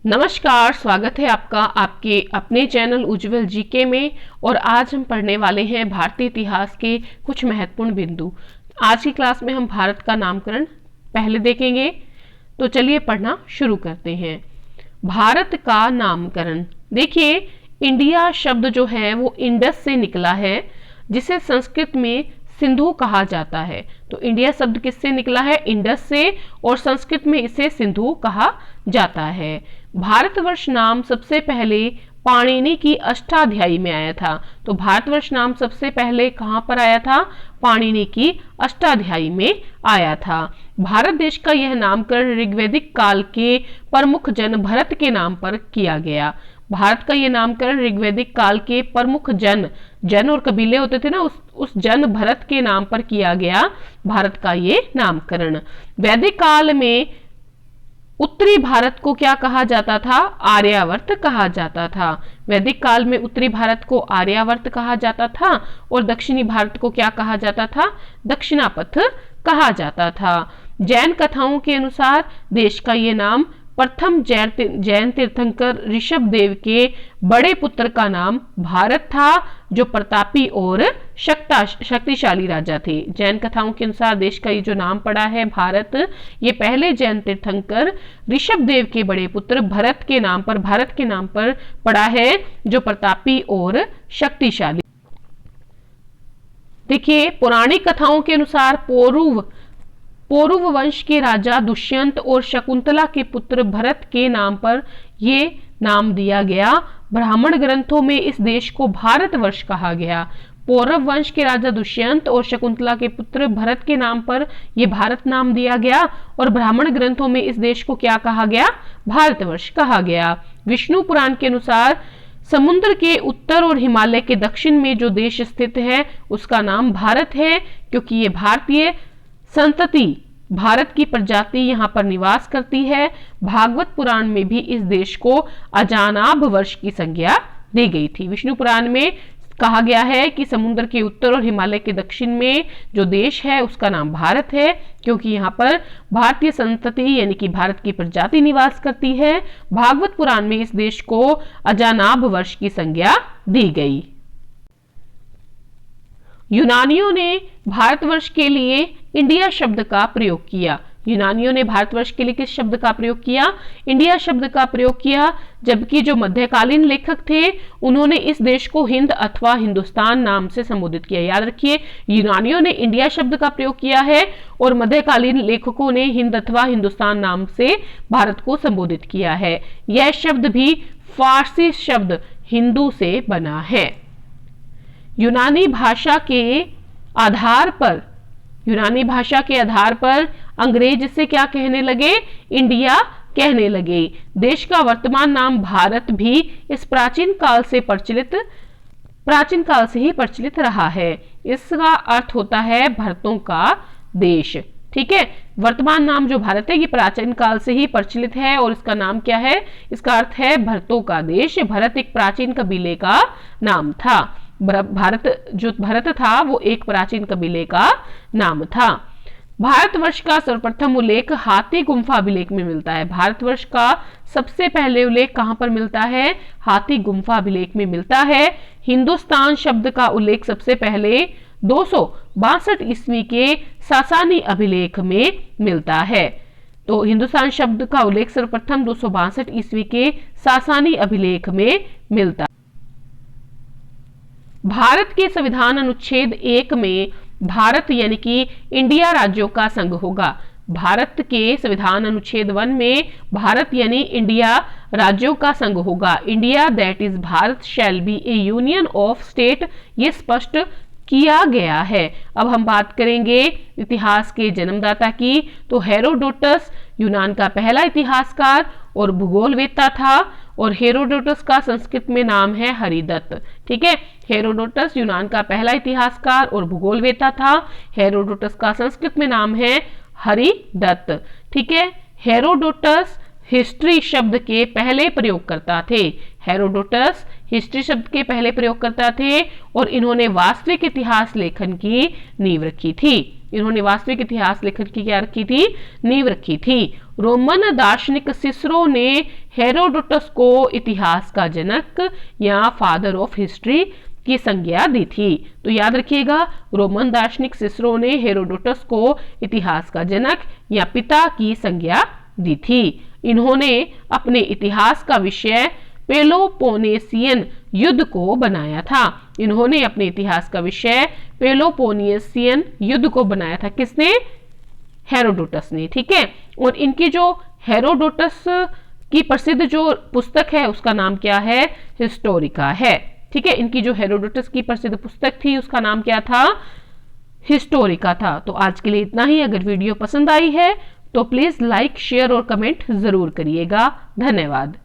नमस्कार, स्वागत है आपका आपके अपने चैनल उज्जवल जीके में। और आज हम पढ़ने वाले हैं भारतीय इतिहास के कुछ महत्वपूर्ण बिंदु। आज की क्लास में हम भारत का नामकरण पहले देखेंगे, तो चलिए पढ़ना शुरू करते हैं। भारत का नामकरण, देखिए इंडिया शब्द जो है वो इंडस से निकला है, जिसे संस्कृत में सिंधु कहा जाता है। तो इंडिया शब्द किससे निकला है? इंडस से, और संस्कृत में इसे सिंधु कहा जाता है। भारतवर्ष नाम सबसे पहले पाणिनि की अष्टाध्यायी में आया था। तो भारतवर्ष नाम सबसे पहले कहां पर आया था? पाणिनि की अष्टाध्यायी में आया था। भारत देश का यह नामकरण ऋग्वैदिक काल के प्रमुख जन भरत के नाम पर किया गया। भारत का यह नामकरण ऋग्वैदिक काल के प्रमुख जन और कबीले होते थे ना, उस जन भरत के नाम पर किया गया भारत का ये नामकरण। वैदिक काल में उत्तरी भारत को क्या कहा जाता था? आर्यावर्त कहा जाता था। वैदिक काल में उत्तरी भारत को आर्यावर्त कहा जाता था और दक्षिणी भारत को क्या कहा जाता था? दक्षिणापथ कहा जाता था। जैन कथाओं के अनुसार देश का ये नाम प्रथम जैन तीर्थंकर ऋषभ देव के बड़े पुत्र का नाम भारत था, जो प्रतापी और शक्तिशाली राजा थे। जैन कथाओं के अनुसार देश का ये जो नाम पड़ा है भारत, ये पहले जैन तीर्थंकर ऋषभ देव के बड़े पुत्र भारत के नाम पर पड़ा है, जो प्रतापी और शक्तिशाली। देखिए पौराणिक कथाओं के अनुसार पौरव वंश के राजा दुष्यंत और शकुंतला के पुत्र भरत के नाम पर ये नाम दिया गया। ब्राह्मण ग्रंथों में इस देश को भारतवर्ष कहा गया। पौरव वंश के राजा दुष्यंत और शकुंतला के पुत्र भरत के नाम पर यह भारत नाम दिया गया, और ब्राह्मण ग्रंथों में इस देश को क्या कहा गया? भारतवर्ष कहा गया। विष्णु पुराण के अनुसार समुद्र के उत्तर और हिमालय के दक्षिण में जो देश स्थित है उसका नाम भारत है, क्योंकि ये भारतीय संतति भारत की प्रजाति यहाँ पर निवास करती है। भागवत पुराण में भी इस देश को अजानाभ वर्ष की संज्ञा दी गई थी। विष्णु पुराण में कहा गया है कि समुद्र के उत्तर और हिमालय के दक्षिण में जो देश है उसका नाम भारत है, क्योंकि यहाँ पर भारतीय संतति यानी कि भारत की प्रजाति निवास करती है। भागवत पुराण में इस देश को अजानाभ वर्ष की संज्ञा दी गई। यूनानियों ने भारतवर्ष के लिए इंडिया शब्द का प्रयोग किया। यूनानियों ने भारतवर्ष के लिए किस शब्द का प्रयोग किया? इंडिया शब्द का प्रयोग किया। जबकि जो मध्यकालीन लेखक थे उन्होंने इस देश को हिंद अथवा हिंदुस्तान नाम से संबोधित किया। याद रखिए, यूनानियों ने इंडिया शब्द का प्रयोग किया है और मध्यकालीन लेखकों ने हिंद अथवा हिंदुस्तान नाम से भारत को संबोधित किया है। यह शब्द भी फारसी शब्द हिंदू से बना है। यूनानी भाषा के आधार पर अंग्रेज इसे क्या कहने लगे? इंडिया कहने लगे। देश का वर्तमान नाम भारत भी इस प्राचीन काल से ही प्रचलित रहा है। इसका अर्थ होता है भरतों का देश। ठीक है, वर्तमान नाम जो भारत है ये प्राचीन काल से ही प्रचलित है और इसका नाम क्या है? इसका अर्थ है भरतों का देश। भरत एक प्राचीन कबीले का नाम था। भरत था वो एक प्राचीन कबीले का नाम था। भारतवर्ष का सर्वप्रथम उल्लेख हाथी गुम्फा अभिलेख में मिलता है। भारतवर्ष का सबसे पहले उल्लेख कहां पर मिलता है? हाथी गुम्फा अभिलेख में मिलता है। हिंदुस्तान शब्द का उल्लेख सबसे पहले 262 ईस्वी के सासानी अभिलेख में मिलता है। तो हिंदुस्तान शब्द का उल्लेख सर्वप्रथम 262 ईस्वी के सासानी अभिलेख में मिलता है। भारत के संविधान अनुच्छेद 1 में भारत यानी कि इंडिया राज्यों का संघ होगा। भारत के संविधान अनुच्छेद 1 में भारत यानी इंडिया राज्यों का संघ होगा। India that is Bharat shall be A union of state, ये स्पष्ट किया गया है। अब हम बात करेंगे इतिहास के जन्मदाता की। तो हेरोडोटस यूनान का पहला इतिहासकार और भूगोलवेत्ता था, और हेरोडोटस का संस्कृत में नाम है हरिदत्त। ठीक है, हेरोडोटस यूनान का पहला इतिहासकार और भूगोलवेत्ता था। हेरोडोटस का संस्कृत में नाम है हरिदत्त। ठीक है, हेरोडोटस हिस्ट्री शब्द के पहले प्रयोगकर्ता थे। हेरोडोटस हिस्ट्री शब्द के पहले प्रयोगकर्ता थे और इन्होंने वास्तविक इतिहास लेखन की नींव रखी थी। इन्होंने वास्तविक इतिहास लेखन की क्या रखी थी, नींव रखी थी। रोमन दार्शनिक सिसरो ने हेरोडोटस को इतिहास का जनक या फादर ऑफ हिस्ट्री की संज्ञा दी थी। तो याद रखिएगा, रोमन दार्शनिक सिसरो ने हेरोडोटस को इतिहास का जनक या पिता की संज्ञा दी थी। इन्होंने अपने इतिहास का विषय पेलोपोनेसियन युद्ध को बनाया था। इन्होंने अपने इतिहास का विषय पेलोपोनेसियन युद्ध को बनाया था। किसने? हेरोडोटस ने। ठीक है, और इनकी जो हेरोडोटस की प्रसिद्ध जो पुस्तक है उसका नाम क्या है? हिस्टोरिका है। ठीक है, इनकी जो हेरोडोटस की प्रसिद्ध पुस्तक थी उसका नाम क्या था? हिस्टोरिका था। तो आज के लिए इतना ही। अगर वीडियो पसंद आई है तो प्लीज लाइक, शेयर और कमेंट जरूर करिएगा। धन्यवाद।